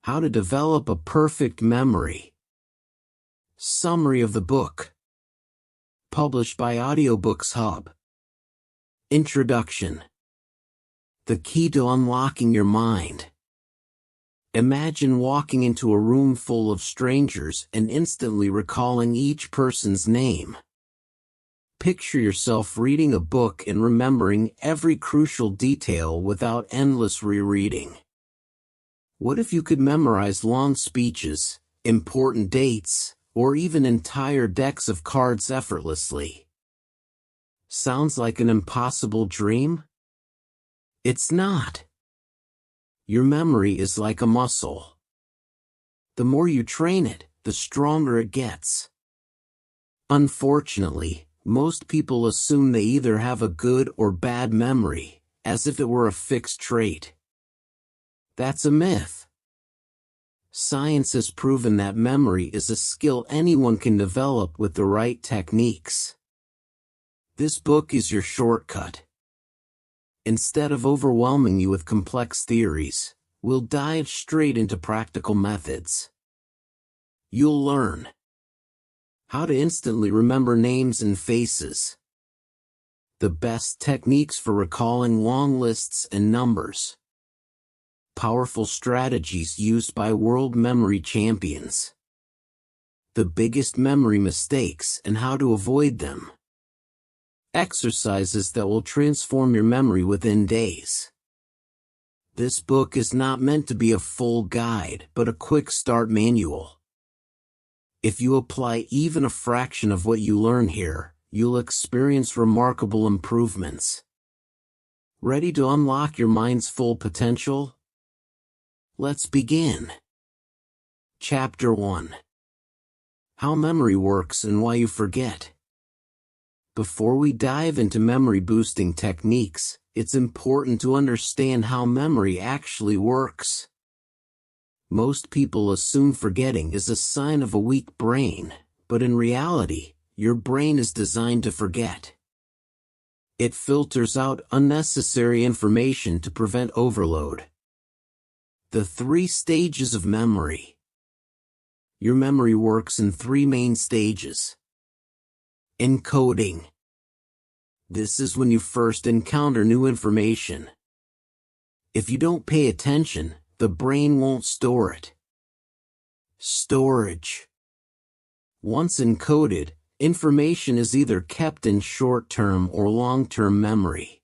How to develop a perfect memory. Summary of the book. Published by Audiobooks HUB. Introduction. The key to unlocking your mind. Imagine walking into a room full of strangers and instantly recalling each person's name. Picture yourself reading a book and remembering every crucial detail without endless rereading. What if you could memorize long speeches, important dates, or even entire decks of cards effortlessly? Sounds like an impossible dream? It's not. Your memory is like a muscle. The more you train it, the stronger it gets. Unfortunately, most people assume they either have a good or bad memory, as if it were a fixed trait. That's a myth. Science has proven that memory is a skill anyone can develop with the right techniques. This book is your shortcut. Instead of overwhelming you with complex theories, we'll dive straight into practical methods. You'll learn how to instantly remember names and faces, the best techniques for recalling long lists and numbers, powerful strategies used by world memory champions, the biggest memory mistakes and how to avoid them, exercises that will transform your memory within days. This book is not meant to be a full guide, but a quick start manual. If you apply even a fraction of what you learn here, you'll experience remarkable improvements. Ready to unlock your mind's full potential? Let's begin. Chapter 1. How memory works and why you forget. Before we dive into memory-boosting techniques, it's important to understand how memory actually works. Most people assume forgetting is a sign of a weak brain, but in reality, your brain is designed to forget. It filters out unnecessary information to prevent overload. The 3 stages of memory. Your memory works in 3 main stages. Encoding. This is when you first encounter new information. If you don't pay attention, the brain won't store it. Storage. Once encoded, information is either kept in short-term or long-term memory.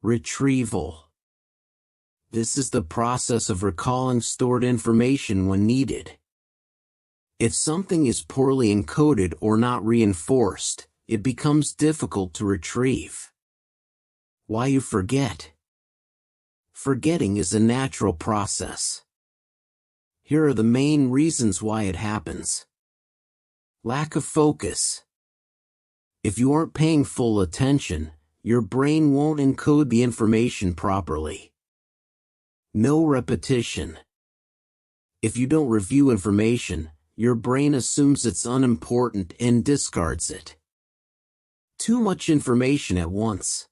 Retrieval. This is the process of recalling stored information when needed. If something is poorly encoded or not reinforced, it becomes difficult to retrieve. Why you forget? Forgetting is a natural process. Here are the main reasons why it happens. Lack of focus. If you aren't paying full attention, your brain won't encode the information properly. No repetition. If you don't review information, your brain assumes it's unimportant and discards it. Too much information at once.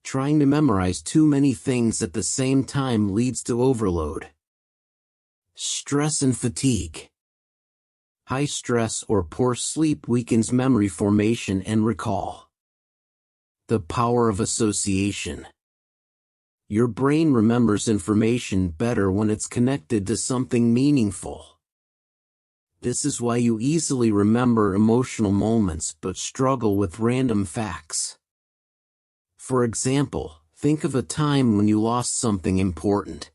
Trying to memorize too many things at the same time leads to overload. Stress and fatigue. High stress or poor sleep weakens memory formation and recall. The power of association. Your brain remembers information better when it's connected to something meaningful. This is why you easily remember emotional moments but struggle with random facts. For example, think of a time when you lost something important.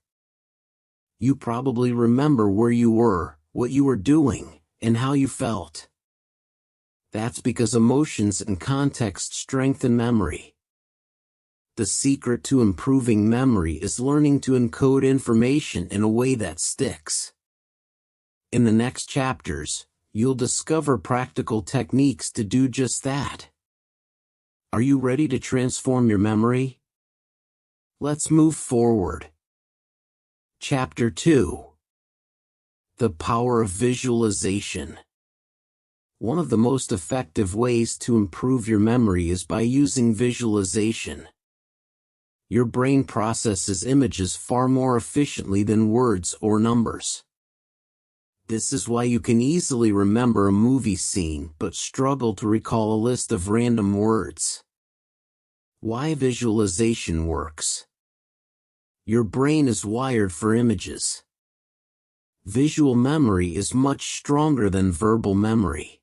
You probably remember where you were, what you were doing, and how you felt. That's because emotions and context strengthen memory. The secret to improving memory is learning to encode information in a way that sticks. In the next chapters, you'll discover practical techniques to do just that. Are you ready to transform your memory? Let's move forward. Chapter 2. The power of visualization. One of the most effective ways to improve your memory is by using visualization. Your brain processes images far more efficiently than words or numbers. This is why you can easily remember a movie scene but struggle to recall a list of random words. Why visualization works. Your brain is wired for images. Visual memory is much stronger than verbal memory.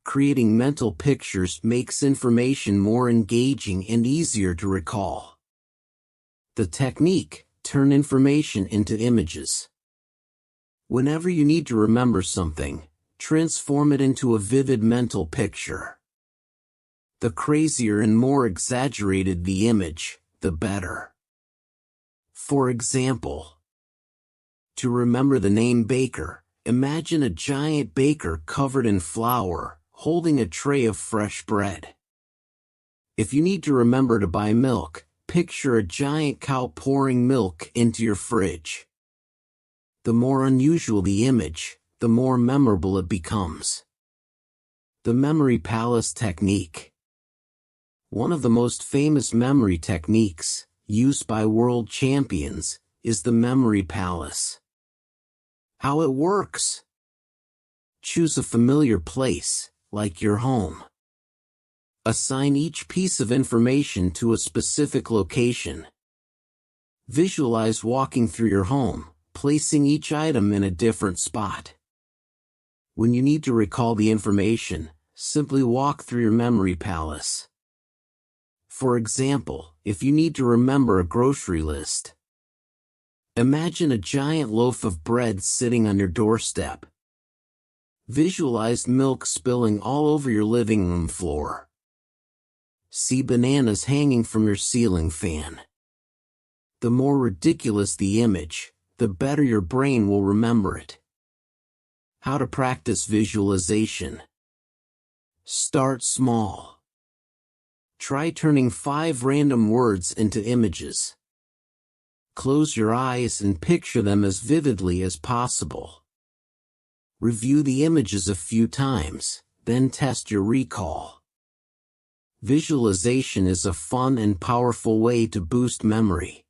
Creating mental pictures makes information more engaging and easier to recall. The technique: turn information into images. Whenever you need to remember something, transform it into a vivid mental picture. The crazier and more exaggerated the image, the better. For example, to remember the name Baker, imagine a giant baker covered in flour, holding a tray of fresh bread. If you need to remember to buy milk, picture a giant cow pouring milk into your fridge. The more unusual the image, the more memorable it becomes. The memory palace technique. One of the most famous memory techniques, used by world champions, is the memory palace. How it works? Choose a familiar place, like your home. Assign each piece of information to a specific location. Visualize walking through your home, placing each item in a different spot. When you need to recall the information, simply walk through your memory palace. For example, if you need to remember a grocery list, imagine a giant loaf of bread sitting on your doorstep. Visualize milk spilling all over your living room floor. See bananas hanging from your ceiling fan. The more ridiculous the image, the better your brain will remember it. How to practice visualization. Start small. Try turning 5 random words into images. Close your eyes and picture them as vividly as possible. Review the images a few times, then test your recall. Visualization is a fun and powerful way to boost memory.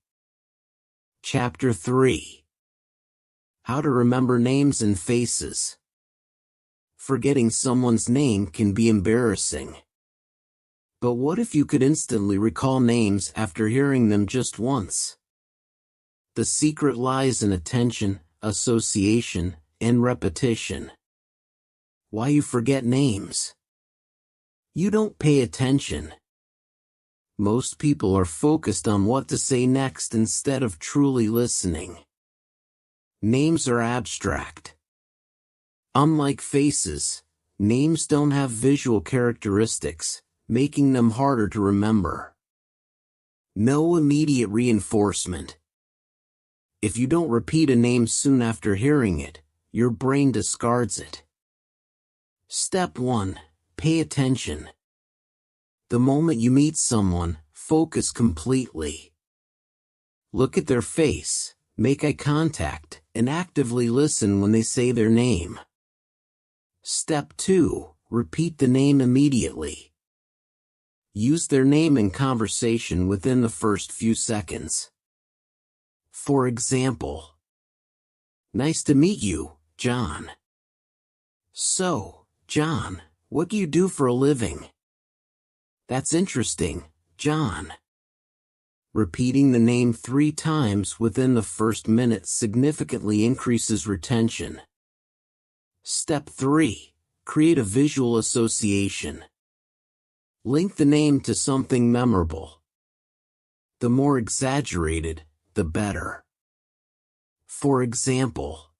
Chapter 3. How to remember names and faces. Forgetting someone's name can be embarrassing. But what if you could instantly recall names after hearing them just once? The secret lies in attention, association, and repetition. Why you forget names? You don't pay attention. Most people are focused on what to say next instead of truly listening. Names are abstract. Unlike faces, names don't have visual characteristics, making them harder to remember. No immediate reinforcement. If you don't repeat a name soon after hearing it, your brain discards it. Step 1. Pay attention. The moment you meet someone, focus completely. Look at their face, make eye contact, and actively listen when they say their name. Step 2. Repeat the name immediately. Use their name in conversation within the first few seconds. For example, "Nice to meet you, John." "So, John, what do you do for a living?" "That's interesting, John." Repeating the name 3 times within the first minute significantly increases retention. Step 3. Create a visual association. Link the name to something memorable. The more exaggerated, the better. For example,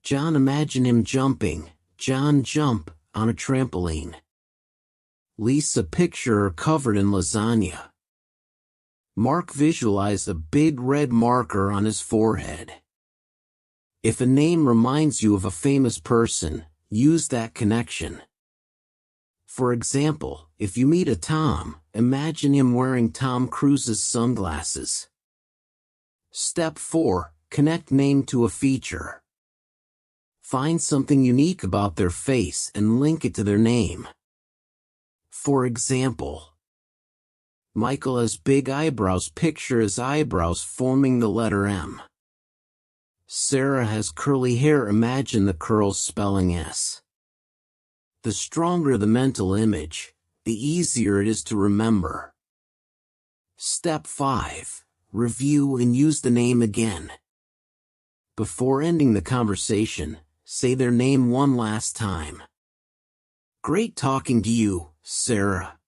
John, imagine him jumping, John jump, on a trampoline. Lisa, picture her covered in lasagna. Mark, visualize a big red marker on his forehead. If a name reminds you of a famous person, use that connection. For example, if you meet a Tom, imagine him wearing Tom Cruise's sunglasses. Step 4. Connect name to a feature. Find something unique about their face and link it to their name. For example, Michael has big eyebrows. Picture his eyebrows forming the letter M. Sarah has curly hair. Imagine the curls spelling S. The stronger the mental image, the easier it is to remember. Step 5. Review and use the name again. Before ending the conversation, say their name one last time. Great talking to you, Sarah.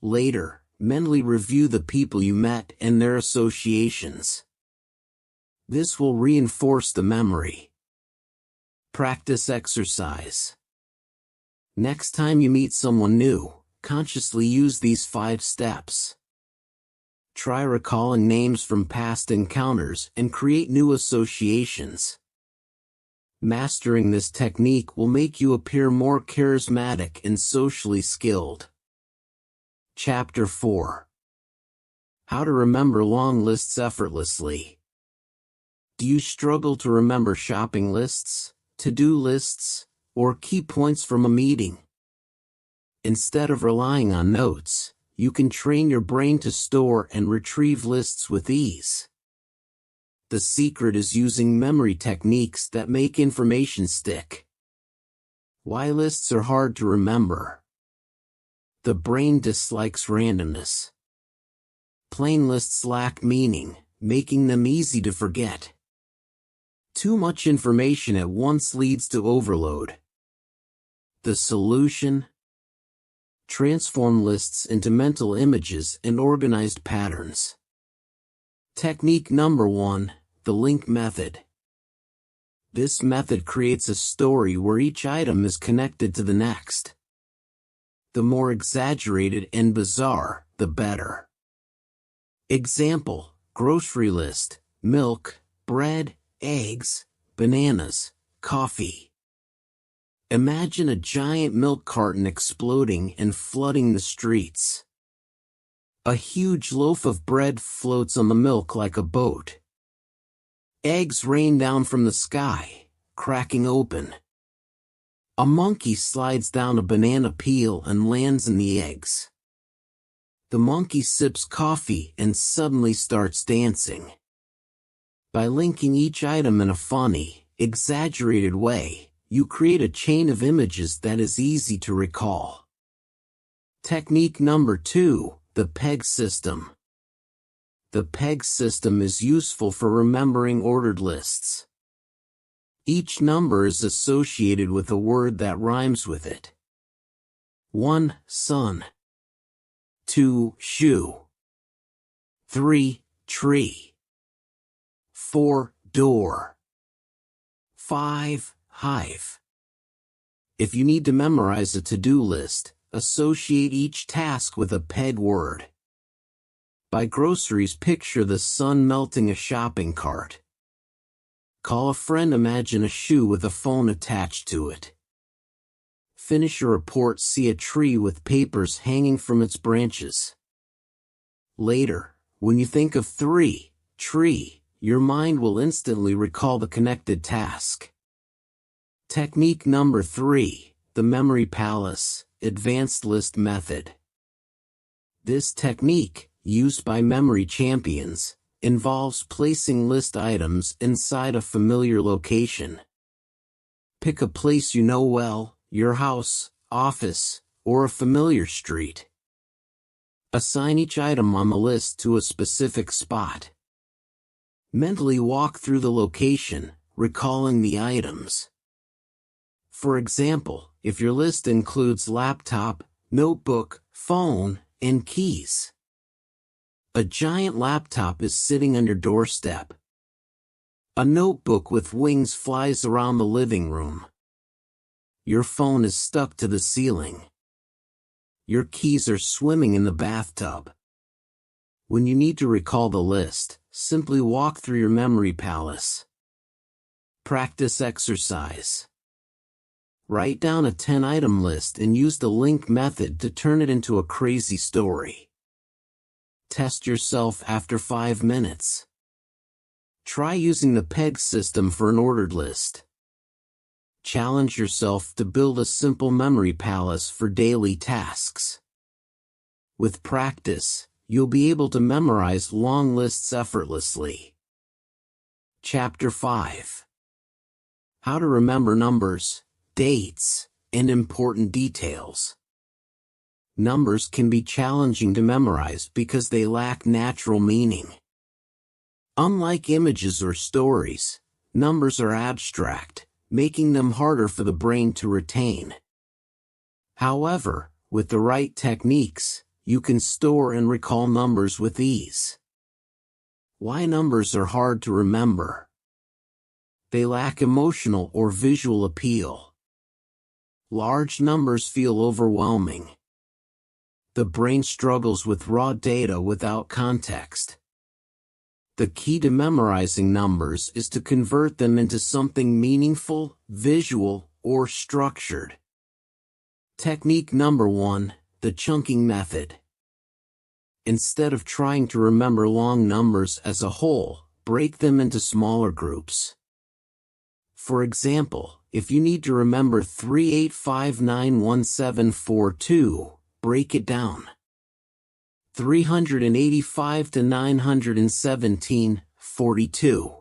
Later, mentally review the people you met and their associations. This will reinforce the memory. Practice exercise. Next time you meet someone new, consciously use these 5 steps. Try recalling names from past encounters and create new associations. Mastering this technique will make you appear more charismatic and socially skilled. Chapter 4. How to remember long lists effortlessly. Do you struggle to remember shopping lists, to-do lists, or key points from a meeting? Instead of relying on notes, you can train your brain to store and retrieve lists with ease. The secret is using memory techniques that make information stick. Why lists are hard to remember. The brain dislikes randomness. Plain lists lack meaning, making them easy to forget. Too much information at once leads to overload. The solution? Transform lists into mental images and organized patterns. Technique number 1, the link method. This method creates a story where each item is connected to the next. The more exaggerated and bizarre, the better. Example, grocery list: milk, bread, eggs, bananas, coffee. Imagine a giant milk carton exploding and flooding the streets. A huge loaf of bread floats on the milk like a boat. Eggs rain down from the sky, cracking open. A monkey slides down a banana peel and lands in the eggs. The monkey sips coffee and suddenly starts dancing. By linking each item in a funny, exaggerated way, you create a chain of images that is easy to recall. Technique number 2, the peg system. The peg system is useful for remembering ordered lists. Each number is associated with a word that rhymes with it. 1. Sun. 2. Shoe. 3. Tree. 4. Door. 5. Hive. If you need to memorize a to-do list, associate each task with a peg word. By groceries, picture the sun melting a shopping cart. Call a friend. Imagine a shoe with a phone attached to it. Finish your report. See a tree with papers hanging from its branches. Later, when you think of 3, tree, your mind will instantly recall the connected task. Technique number 3, the memory palace, advanced list method. This technique, used by memory champions, involves placing list items inside a familiar location. Pick a place you know well, your house, office, or a familiar street. Assign each item on the list to a specific spot. Mentally walk through the location, recalling the items. For example, if your list includes laptop, notebook, phone, and keys. A giant laptop is sitting on your doorstep. A notebook with wings flies around the living room. Your phone is stuck to the ceiling. Your keys are swimming in the bathtub. When you need to recall the list, simply walk through your memory palace. Practice exercise. Write down a 10-item list and use the link method to turn it into a crazy story. Test yourself after 5 minutes. Try using the peg system for an ordered list. Challenge yourself to build a simple memory palace for daily tasks. With practice, you'll be able to memorize long lists effortlessly. Chapter 5. How to remember numbers, dates, and important details. Numbers can be challenging to memorize because they lack natural meaning. Unlike images or stories, numbers are abstract, making them harder for the brain to retain. However, with the right techniques, you can store and recall numbers with ease. Why numbers are hard to remember? They lack emotional or visual appeal. Large numbers feel overwhelming. The brain struggles with raw data without context. The key to memorizing numbers is to convert them into something meaningful, visual, or structured. Technique number 1, the chunking method. Instead of trying to remember long numbers as a whole, break them into smaller groups. For example, if you need to remember 38591742, break it down. 385 to 917, 42.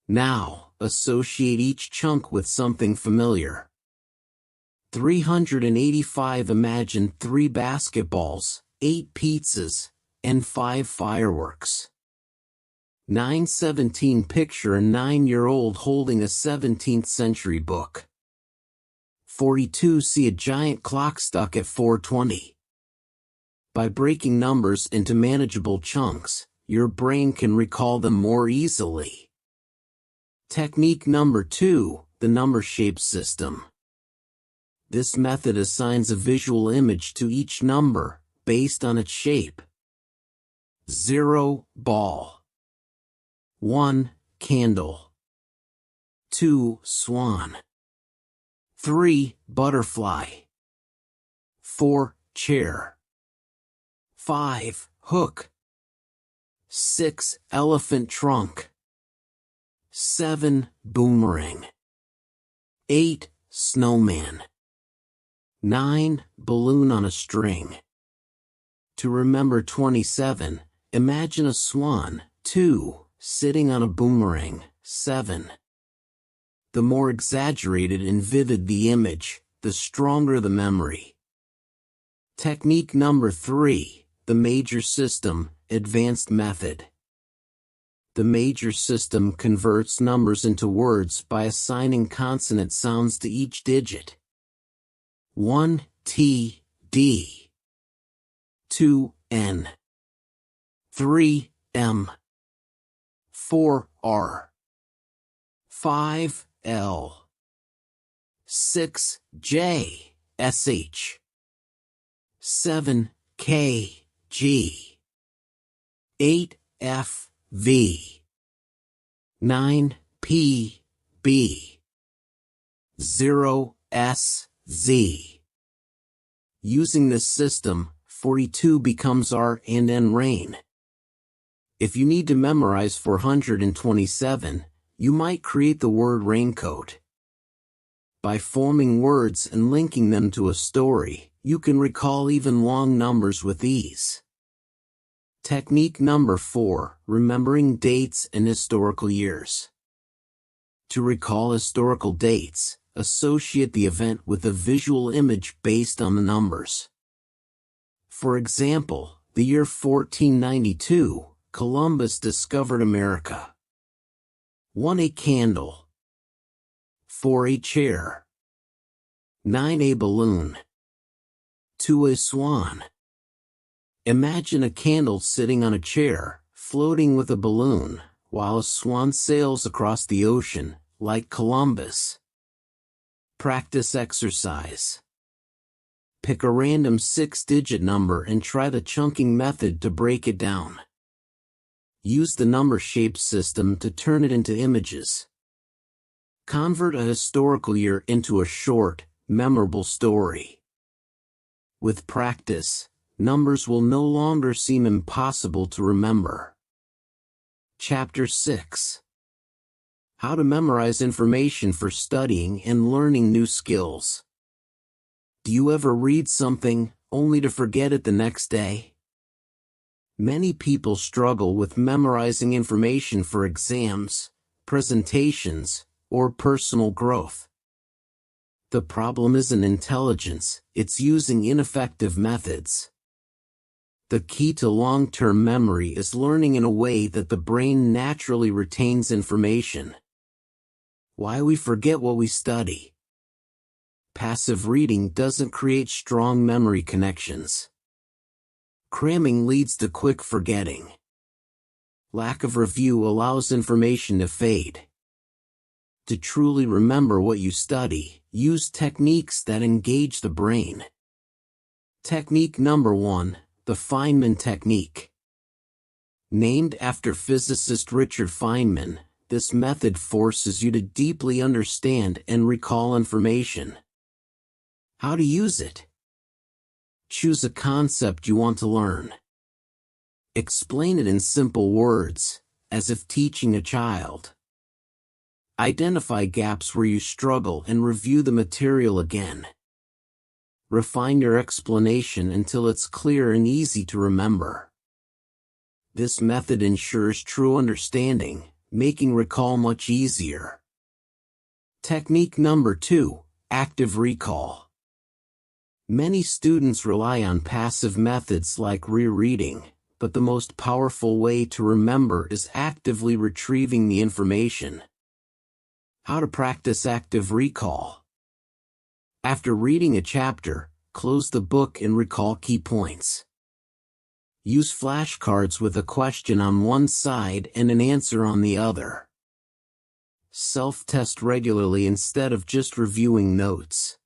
Now, associate each chunk with something familiar. 385 Imagine 3 basketballs, 8 pizzas, and 5 fireworks. 917 Picture a 9-year-old holding a 17th century book. 42 See a giant clock stuck at 4:20. By breaking numbers into manageable chunks, your brain can recall them more easily. Technique number 2, the number shape system. This method assigns a visual image to each number, based on its shape. 0. Ball. 1. Candle. 2. Swan. 3. Butterfly. 4. Chair. 5. Hook. 6. Elephant trunk. 7. Boomerang. 8. Snowman. 9. Balloon on a string. To remember 27, imagine a swan. 2. Sitting on a boomerang. 7. The more exaggerated and vivid the image, the stronger the memory. Technique number 3, the major system, advanced method. The major system converts numbers into words by assigning consonant sounds to each digit. 1. T, D. 2. N. 3. M. 4. R. 5. L. 6. J. SH. 7. K. G. 8. F. V. 9. P. B. 0. S. Z. Using this system, 42 becomes R and N rain. If you need to memorize 427, you might create the word raincoat. By forming words and linking them to a story, you can recall even long numbers with ease. Technique number 4, remembering dates and historical years. To recall historical dates, associate the event with a visual image based on the numbers. For example, the year 1492, Columbus discovered America. 1. A candle. 4. A chair. 9. A balloon. 2. A swan. Imagine a candle sitting on a chair, floating with a balloon, while a swan sails across the ocean, like Columbus. Practice exercise. Pick a random 6-digit number and try the chunking method to break it down. Use the number shape system to turn it into images. Convert a historical year into a short, memorable story. With practice, numbers will no longer seem impossible to remember. Chapter 6. How to memorize information for studying and learning new skills. Do you ever read something, only to forget it the next day? Many people struggle with memorizing information for exams, presentations, or personal growth. The problem isn't intelligence, it's using ineffective methods. The key to long-term memory is learning in a way that the brain naturally retains information. Why we forget what we study. Passive reading doesn't create strong memory connections. Cramming leads to quick forgetting. Lack of review allows information to fade. To truly remember what you study, use techniques that engage the brain. Technique number 1, the Feynman technique. Named after physicist Richard Feynman, this method forces you to deeply understand and recall information. How to use it? Choose a concept you want to learn. Explain it in simple words, as if teaching a child. Identify gaps where you struggle and review the material again. Refine your explanation until it's clear and easy to remember. This method ensures true understanding, making recall much easier. Technique number 2, active recall. Many students rely on passive methods like rereading, but the most powerful way to remember is actively retrieving the information. How to practice active recall. After reading a chapter, close the book and recall key points. Use flashcards with a question on one side and an answer on the other. Self-test regularly instead of just reviewing notes.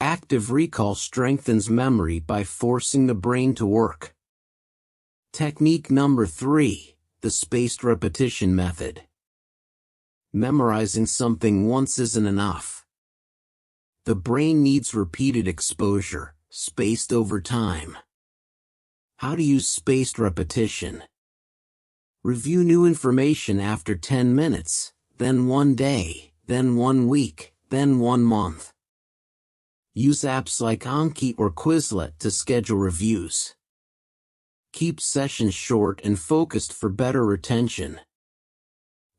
Active recall strengthens memory by forcing the brain to work. Technique number 3, the spaced repetition method. Memorizing something once isn't enough. The brain needs repeated exposure, spaced over time. How to use spaced repetition. Review new information after 10 minutes, then 1 day, then 1 week, then 1 month. Use apps like Anki or Quizlet to schedule reviews. Keep sessions short and focused for better retention.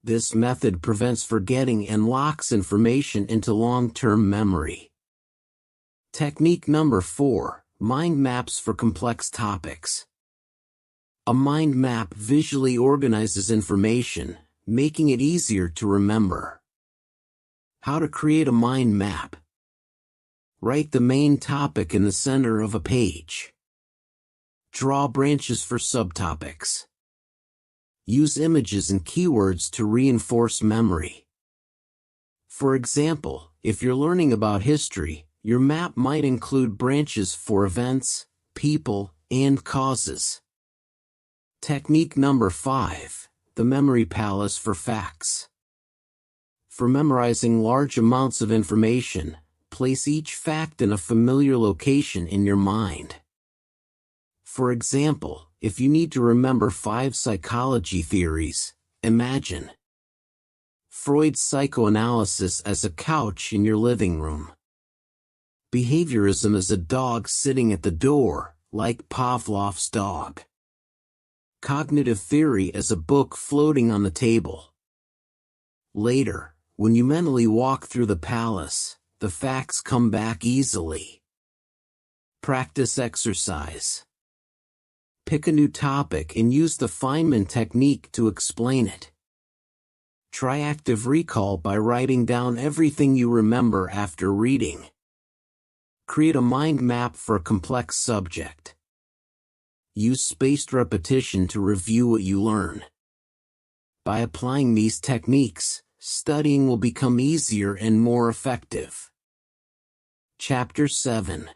This method prevents forgetting and locks information into long-term memory. Technique number 4, mind maps for complex topics. A mind map visually organizes information, making it easier to remember. How to create a mind map. Write the main topic in the center of a page. Draw branches for subtopics. Use images and keywords to reinforce memory. For example, if you're learning about history, your map might include branches for events, people, and causes. Technique number 5, the memory palace for facts. For memorizing large amounts of information, place each fact in a familiar location in your mind. For example, if you need to remember 5 psychology theories, imagine Freud's psychoanalysis as a couch in your living room. Behaviorism as a dog sitting at the door, like Pavlov's dog. Cognitive theory as a book floating on the table. Later, when you mentally walk through the palace, the facts come back easily. Practice exercise. Pick a new topic and use the Feynman technique to explain it. Try active recall by writing down everything you remember after reading. Create a mind map for a complex subject. Use spaced repetition to review what you learn. By applying these techniques, studying will become easier and more effective. Chapter 7.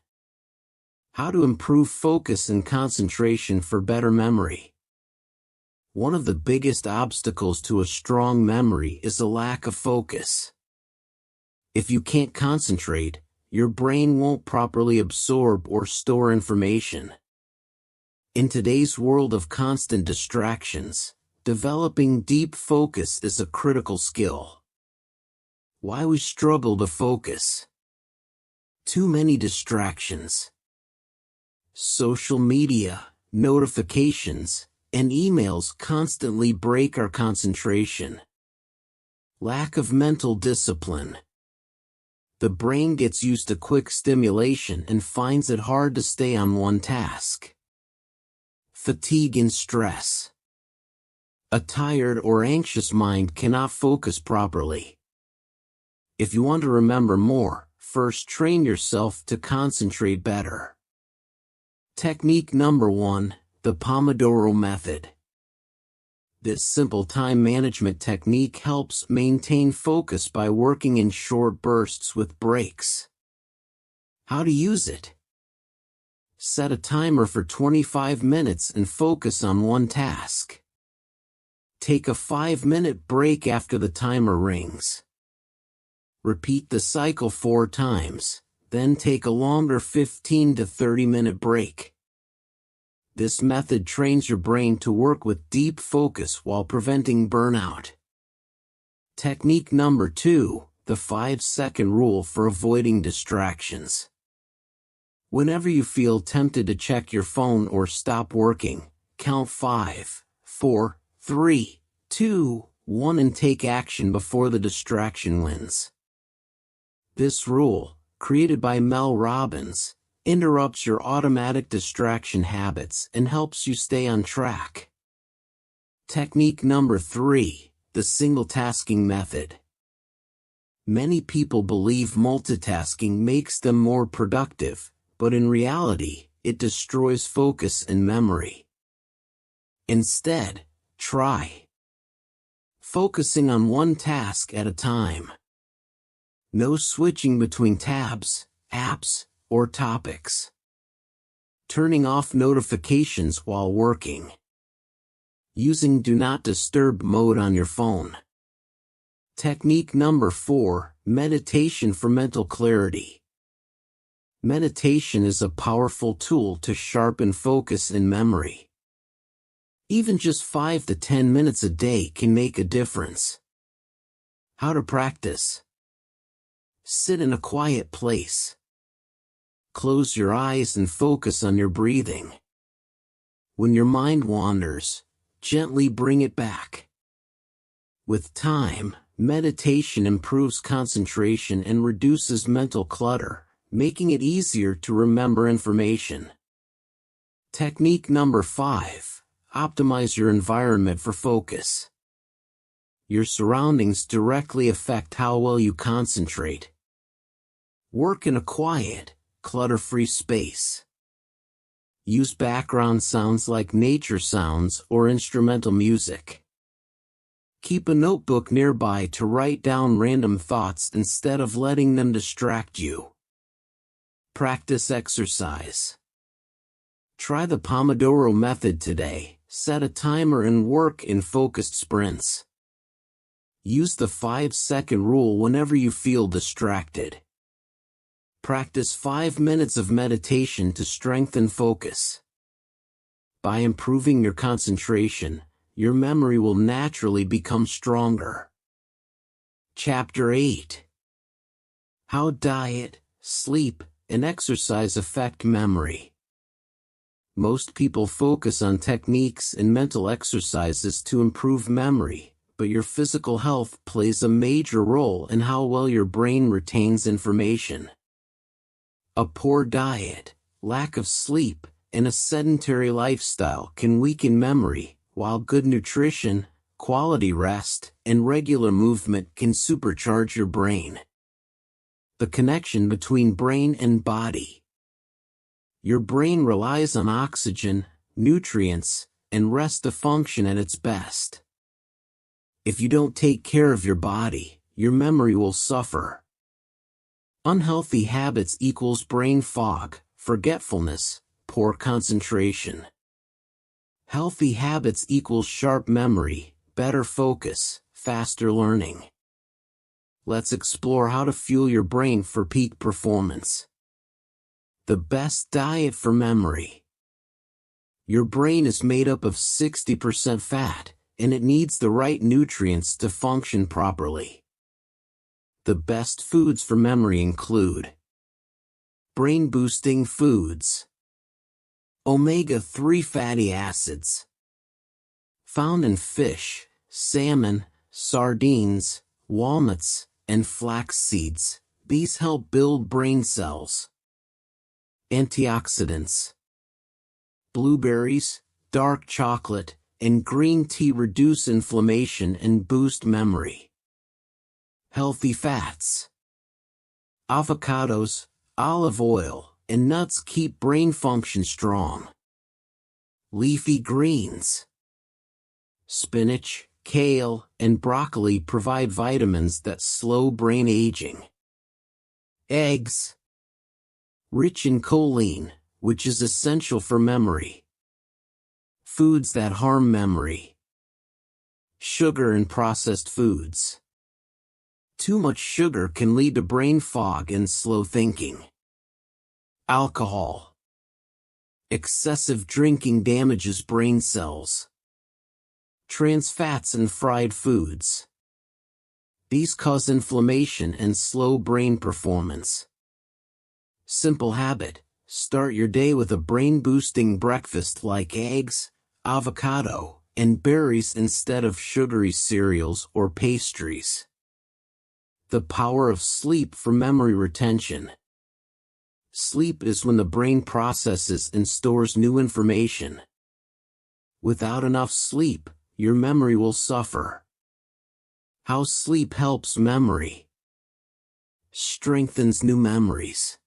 How to improve focus and concentration for better memory. One of the biggest obstacles to a strong memory is a lack of focus. If you can't concentrate, your brain won't properly absorb or store information. In today's world of constant distractions, developing deep focus is a critical skill. Why we struggle to focus? Too many distractions. Social media, notifications, and emails constantly break our concentration. Lack of mental discipline. The brain gets used to quick stimulation and finds it hard to stay on one task. Fatigue and stress. A tired or anxious mind cannot focus properly. If you want to remember more, first train yourself to concentrate better. Technique number 1, the Pomodoro method. This simple time management technique helps maintain focus by working in short bursts with breaks. How to use it? Set a timer for 25 minutes and focus on one task. Take a 5-minute break after the timer rings. Repeat the cycle 4 times, then take a longer 15 to 30-minute break. This method trains your brain to work with deep focus while preventing burnout. Technique number 2, the 5-second rule for avoiding distractions. Whenever you feel tempted to check your phone or stop working, count 5, 4, 3, 2, 1 and take action before the distraction wins. This rule, created by Mel Robbins, interrupts your automatic distraction habits and helps you stay on track. Technique number 3, the single-tasking method. Many people believe multitasking makes them more productive, but in reality, it destroys focus and memory. Instead, try focusing on one task at a time. No switching between tabs, apps, or topics. Turning off notifications while working. Using Do Not Disturb mode on your phone. Technique number 4, meditation for mental clarity. Meditation is a powerful tool to sharpen focus and memory. Even just 5 to 10 minutes a day can make a difference. How to practice? Sit in a quiet place. Close your eyes and focus on your breathing. When your mind wanders, gently bring it back. With time, meditation improves concentration and reduces mental clutter, making it easier to remember information. Technique number 5, optimize your environment for focus. Your surroundings directly affect how well you concentrate. Work in a quiet, clutter-free space. Use background sounds like nature sounds or instrumental music. Keep a notebook nearby to write down random thoughts instead of letting them distract you. Practice exercise. Try the Pomodoro method today. Set a timer and work in focused sprints. Use the 5-second rule whenever you feel distracted. Practice 5 minutes of meditation to strengthen focus. By improving your concentration, your memory will naturally become stronger. Chapter 8. How diet, sleep, and exercise affect memory. Most people focus on techniques and mental exercises to improve memory, but your physical health plays a major role in how well your brain retains information. A poor diet, lack of sleep, and a sedentary lifestyle can weaken memory, while good nutrition, quality rest, and regular movement can supercharge your brain. The connection between brain and body. Your brain relies on oxygen, nutrients, and rest to function at its best. If you don't take care of your body, your memory will suffer. Unhealthy habits equals brain fog, forgetfulness, poor concentration. Healthy habits equals sharp memory, better focus, faster learning. Let's explore how to fuel your brain for peak performance. The best diet for memory. Your brain is made up of 60% fat, and it needs the right nutrients to function properly. The best foods for memory include brain-boosting foods. Omega-3 fatty acids. Found in fish, salmon, sardines, walnuts, and flax seeds, these help build brain cells. Antioxidants. Blueberries, dark chocolate, and green tea reduce inflammation and boost memory. Healthy fats. Avocados, olive oil, and nuts keep brain function strong. Leafy greens. Spinach, kale, and broccoli provide vitamins that slow brain aging. Eggs. Rich in choline, which is essential for memory. Foods that harm memory. Sugar and processed foods. Too much sugar can lead to brain fog and slow thinking. Alcohol. Excessive drinking damages brain cells. Trans fats and fried foods. These cause inflammation and slow brain performance. Simple habit: start your day with a brain-boosting breakfast like eggs, avocado, and berries instead of sugary cereals or pastries. The power of sleep for memory retention. Sleep is when the brain processes and stores new information. Without enough sleep, your memory will suffer. How sleep helps memory. Strengthens new memories.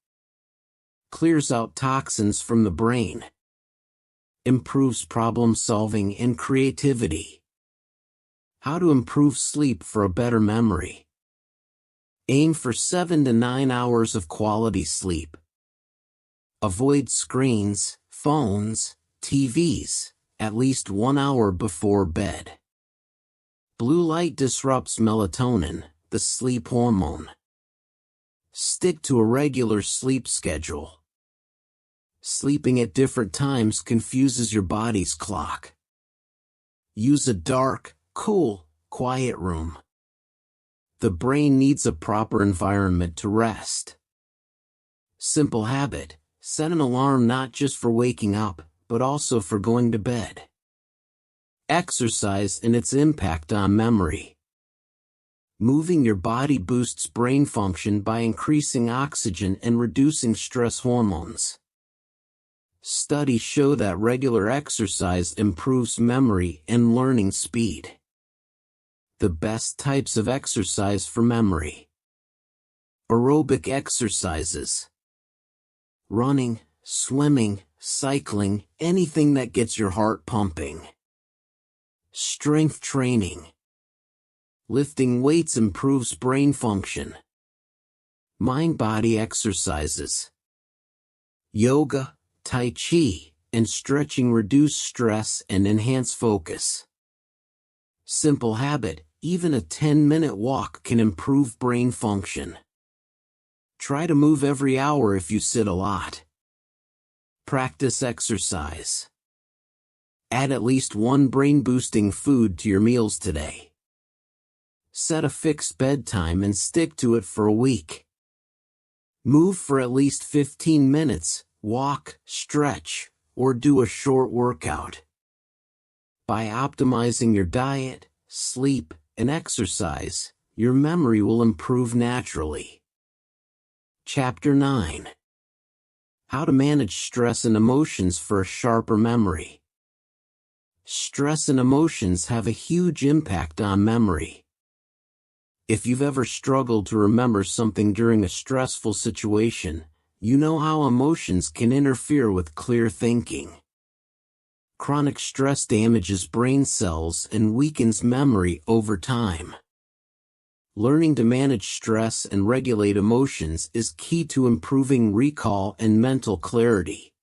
Clears out toxins from the brain. Improves problem solving and creativity. How to improve sleep for a better memory. Aim for 7 to 9 hours of quality sleep. Avoid screens, phones, TVs, at least 1 hour before bed. Blue light disrupts melatonin, the sleep hormone. Stick to a regular sleep schedule. Sleeping at different times confuses your body's clock. Use a dark, cool, quiet room. The brain needs a proper environment to rest. Simple habit: set an alarm not just for waking up, but also for going to bed. Exercise and its impact on memory. Moving your body boosts brain function by increasing oxygen and reducing stress hormones. Studies show that regular exercise improves memory and learning speed. The best types of exercise for memory. Aerobic exercises. Running, swimming, cycling, anything that gets your heart pumping. Strength training. Lifting weights improves brain function. Mind-body exercises. Yoga, Tai Chi, and stretching reduce stress and enhance focus. Simple habit: even a 10-minute walk can improve brain function. Try to move every hour if you sit a lot. Practice exercise. Add at least one brain-boosting food to your meals today. Set a fixed bedtime and stick to it for a week. Move for at least 15 minutes, walk, stretch, or do a short workout. By optimizing your diet, sleep, and exercise, your memory will improve naturally. Chapter 9. How to manage stress and emotions for a sharper memory. Stress and emotions have a huge impact on memory. If you've ever struggled to remember something during a stressful situation, you know how emotions can interfere with clear thinking. Chronic stress damages brain cells and weakens memory over time. Learning to manage stress and regulate emotions is key to improving recall and mental clarity.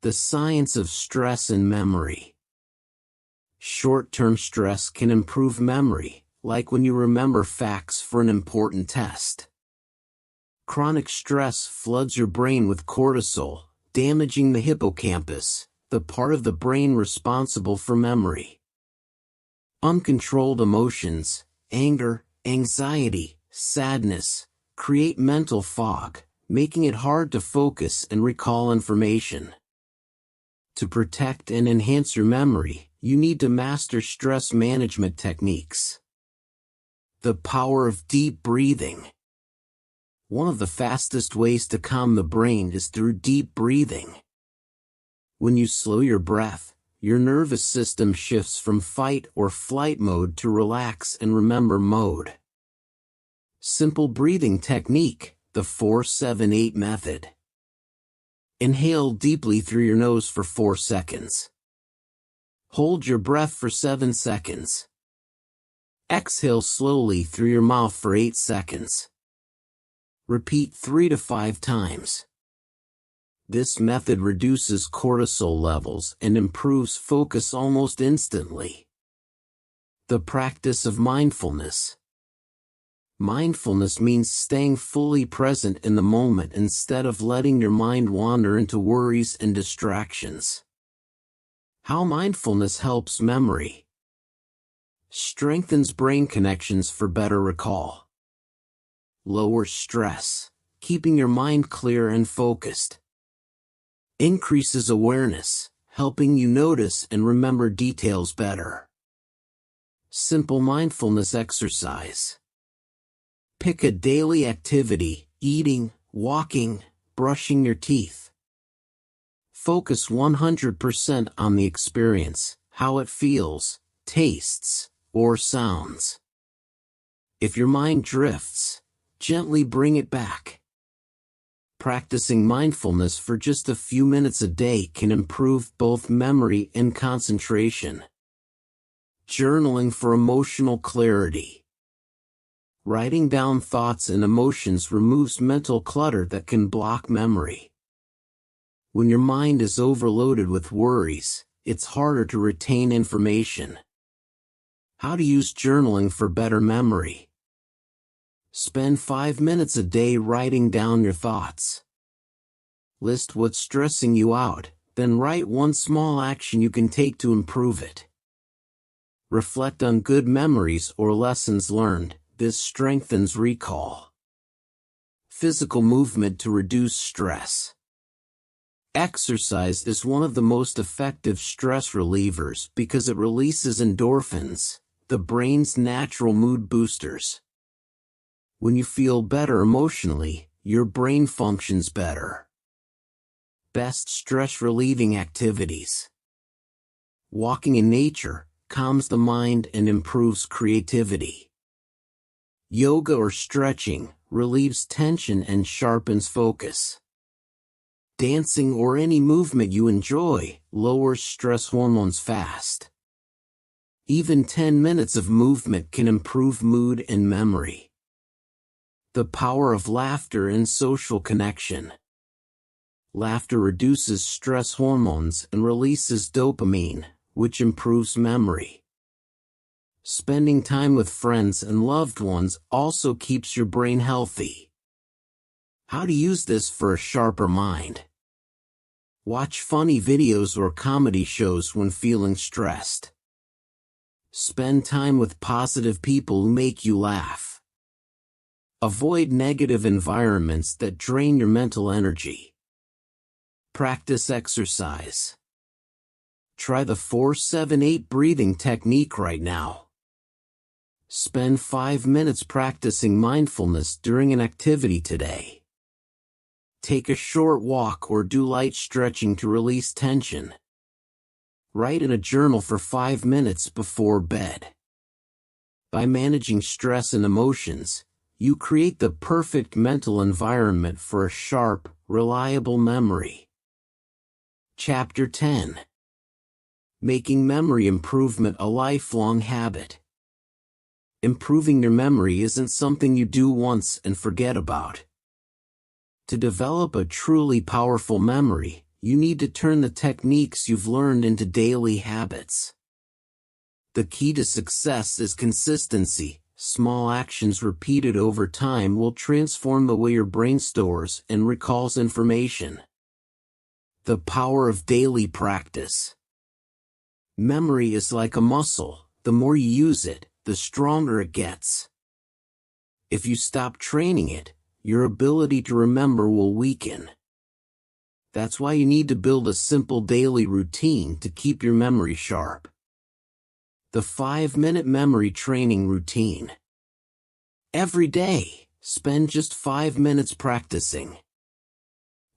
The science of stress and memory. Short-term stress can improve memory, like when you remember facts for an important test. Chronic stress floods your brain with cortisol, damaging the hippocampus, the part of the brain responsible for memory. Uncontrolled emotions, anger, anxiety, sadness, create mental fog, making it hard to focus and recall information. To protect and enhance your memory, you need to master stress management techniques. The power of deep breathing. One of the fastest ways to calm the brain is through deep breathing. When you slow your breath, your nervous system shifts from fight or flight mode to relax and remember mode. Simple breathing technique, the 4-7-8 method. Inhale deeply through your nose for 4 seconds. Hold your breath for 7 seconds. Exhale slowly through your mouth for 8 seconds. Repeat 3 to 5 times. This method reduces cortisol levels and improves focus almost instantly. The practice of mindfulness. Mindfulness means staying fully present in the moment instead of letting your mind wander into worries and distractions. How mindfulness helps memory. Strengthens brain connections for better recall. Lowers stress, keeping your mind clear and focused. Increases awareness, helping you notice and remember details better. Simple mindfulness exercise. Pick a daily activity, eating, walking, brushing your teeth. Focus 100% on the experience, how it feels, tastes, or sounds. If your mind drifts, gently bring it back. Practicing mindfulness for just a few minutes a day can improve both memory and concentration. Journaling for emotional clarity. Writing down thoughts and emotions removes mental clutter that can block memory. When your mind is overloaded with worries, it's harder to retain information. How to use journaling for better memory. Spend 5 minutes a day writing down your thoughts. List what's stressing you out, then write one small action you can take to improve it. Reflect on good memories or lessons learned. This strengthens recall. Physical movement to reduce stress. Exercise is one of the most effective stress relievers because it releases endorphins, the brain's natural mood boosters. When you feel better emotionally, your brain functions better. Best stress-relieving activities. Walking in nature calms the mind and improves creativity. Yoga or stretching relieves tension and sharpens focus. Dancing or any movement you enjoy lowers stress hormones fast. Even 10 minutes of movement can improve mood and memory. The power of laughter and social connection. Laughter reduces stress hormones and releases dopamine, which improves memory. Spending time with friends and loved ones also keeps your brain healthy. How to use this for a sharper mind. Watch funny videos or comedy shows when feeling stressed. Spend time with positive people who make you laugh. Avoid negative environments that drain your mental energy. Practice exercise. Try the 4-7-8 breathing technique right now. Spend 5 minutes practicing mindfulness during an activity today. Take a short walk or do light stretching to release tension. Write in a journal for 5 minutes before bed. By managing stress and emotions, you create the perfect mental environment for a sharp, reliable memory. Chapter 10. Making memory improvement a lifelong habit. Improving your memory isn't something you do once and forget about. To develop a truly powerful memory, you need to turn the techniques you've learned into daily habits. The key to success is consistency. Small actions repeated over time will transform the way your brain stores and recalls information. The power of daily practice. Memory is like a muscle. The more you use it, the stronger it gets. If you stop training it, your ability to remember will weaken. That's why you need to build a simple daily routine to keep your memory sharp. The 5-minute memory training routine. Every day, spend just 5 minutes practicing.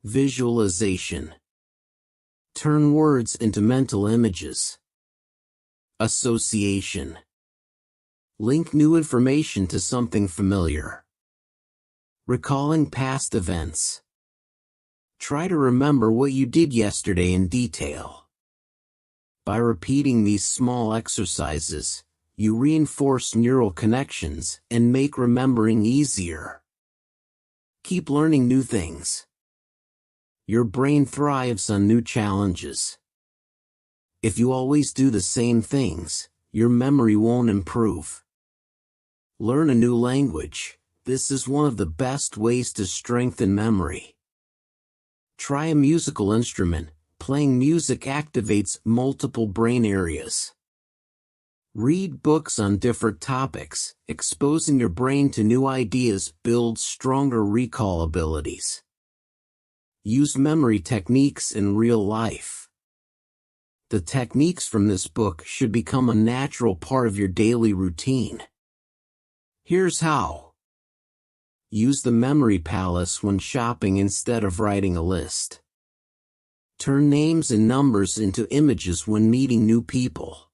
Visualization. Turn words into mental images. Association. Link new information to something familiar. Recalling past events. Try to remember what you did yesterday in detail. By repeating these small exercises, you reinforce neural connections and make remembering easier. Keep learning new things. Your brain thrives on new challenges. If you always do the same things, your memory won't improve. Learn a new language. This is one of the best ways to strengthen memory. Try a musical instrument. Playing music activates multiple brain areas. Read books on different topics. Exposing your brain to new ideas builds stronger recall abilities. Use memory techniques in real life. The techniques from this book should become a natural part of your daily routine. Here's how. Use the memory palace when shopping instead of writing a list. Turn names and numbers into images when meeting new people.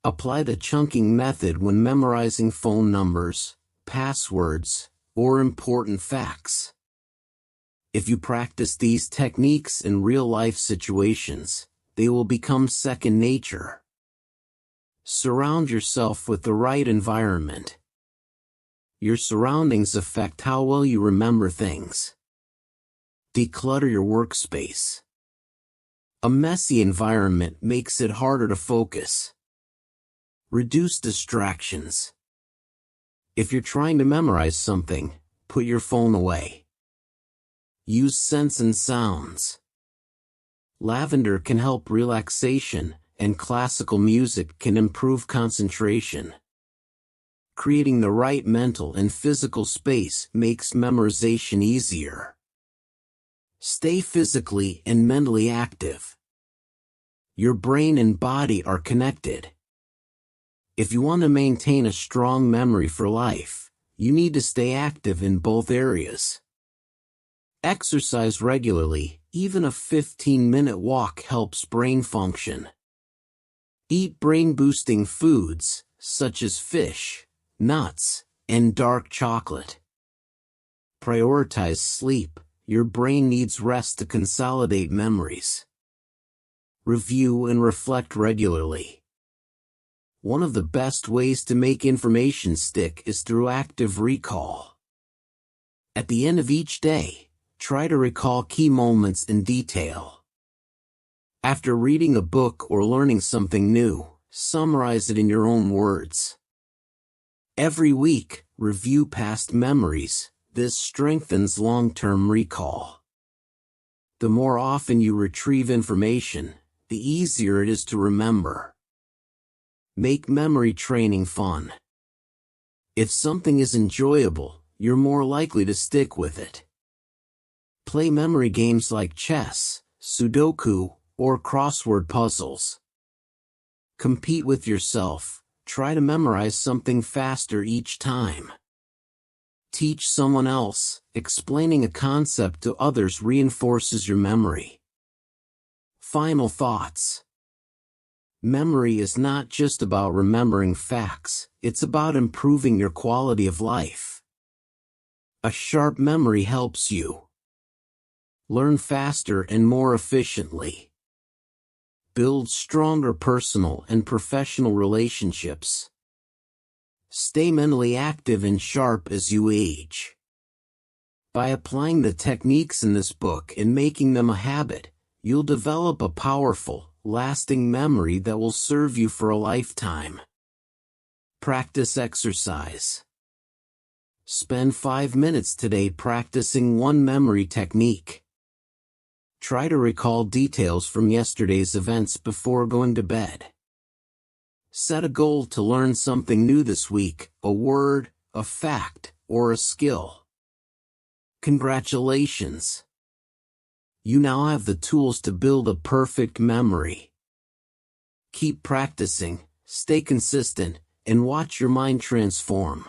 Apply the chunking method when memorizing phone numbers, passwords, or important facts. If you practice these techniques in real-life situations, they will become second nature. Surround yourself with the right environment. Your surroundings affect how well you remember things. Declutter your workspace. A messy environment makes it harder to focus. Reduce distractions. If you're trying to memorize something, put your phone away. Use scents and sounds. Lavender can help relaxation, and classical music can improve concentration. Creating the right mental and physical space makes memorization easier. Stay physically and mentally active. Your brain and body are connected. If you want to maintain a strong memory for life, you need to stay active in both areas. Exercise regularly. Even a 15-minute walk helps brain function. Eat brain-boosting foods, such as fish, nuts, and dark chocolate. Prioritize sleep. Your brain needs rest to consolidate memories. Review and reflect regularly. One of the best ways to make information stick is through active recall. At the end of each day, try to recall key moments in detail. After reading a book or learning something new, summarize it in your own words. Every week, review past memories. This strengthens long-term recall. The more often you retrieve information, the easier it is to remember. Make memory training fun. If something is enjoyable, you're more likely to stick with it. Play memory games like chess, Sudoku, or crossword puzzles. Compete with yourself. Try to memorize something faster each time. Teach someone else. Explaining a concept to others reinforces your memory. Final thoughts. Memory is not just about remembering facts, it's about improving your quality of life. A sharp memory helps you learn faster and more efficiently. Build stronger personal and professional relationships. Stay mentally active and sharp as you age. By applying the techniques in this book and making them a habit, you'll develop a powerful, lasting memory that will serve you for a lifetime. Practice exercise. Spend 5 minutes today practicing one memory technique. Try to recall details from yesterday's events before going to bed. Set a goal to learn something new this week, a word, a fact, or a skill. Congratulations! You now have the tools to build a perfect memory. Keep practicing, stay consistent, and watch your mind transform.